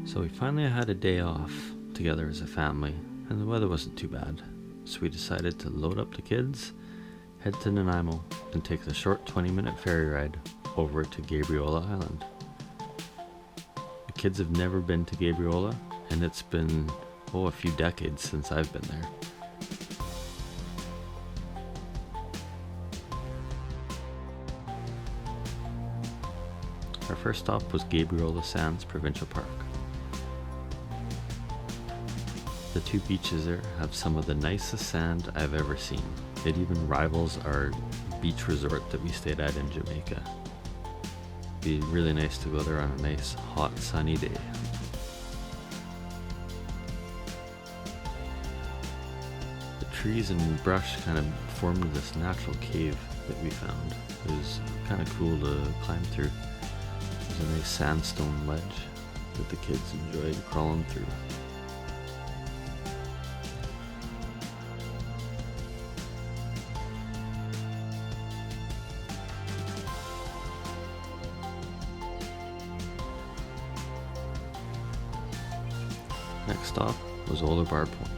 So we finally had a day off together as a family, and the weather wasn't too bad. So we decided to load up the kids, head to Nanaimo, and take the short 20-minute ferry ride over to Gabriola Island. The kids have never been to Gabriola, and it's been, a few decades since I've been there. Our first stop was Gabriola Sands Provincial Park. The two beaches there have some of the nicest sand I've ever seen. It even rivals our beach resort that we stayed at in Jamaica. It'd be really nice to go there on a nice, hot, sunny day. The trees and brush kind of formed this natural cave that we found. It was kind of cool to climb through. There's a nice sandstone ledge that the kids enjoyed crawling through. Next stop was Bar Point.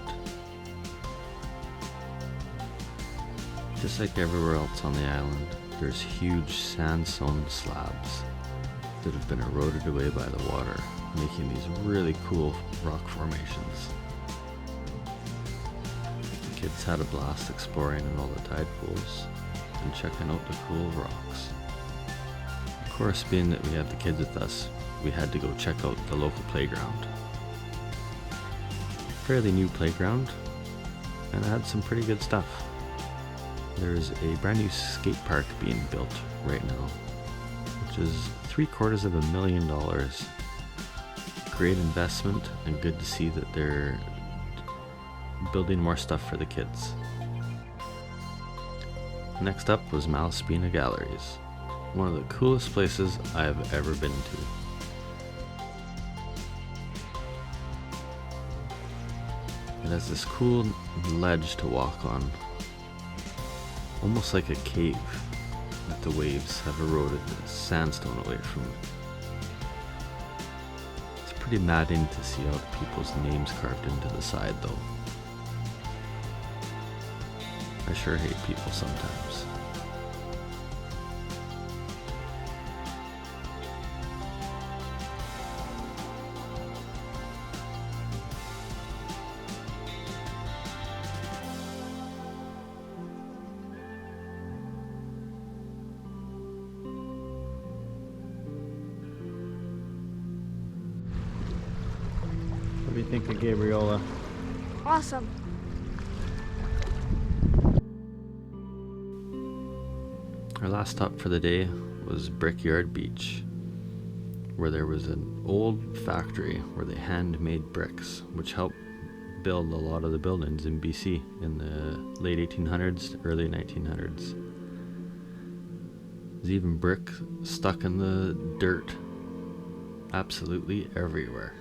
Just like everywhere else on the island, there's huge sandstone slabs that have been eroded away by the water, making these really cool rock formations. The kids had a blast exploring in all the tide pools and checking out the cool rocks. Of course, being that we had the kids with us, we had to go check out the local playground. Fairly new playground, and it had some pretty good stuff. There's a brand new skate park being built right now, which is $750,000. Great investment, and good to see that they're building more stuff for the kids. Next up was Malaspina Galleries, one of the coolest places I've ever been to. It has this cool ledge to walk on, almost like a cave that the waves have eroded the sandstone away from it. It's pretty maddening to see all the people's names carved into the side though. I sure hate people sometimes. What do you think of Gabriola? Awesome. Our last stop for the day was Brickyard Beach, where there was an old factory where they hand-made bricks, which helped build a lot of the buildings in BC in the late 1800s, early 1900s. There's even brick stuck in the dirt absolutely everywhere.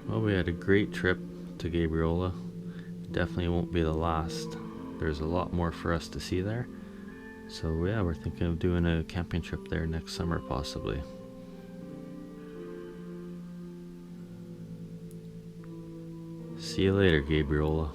Well, we had a great trip to Gabriola. Definitely won't be the last. There's a lot more for us to see there. So yeah, we're thinking of doing a camping trip there next summer possibly. See you later, Gabriola.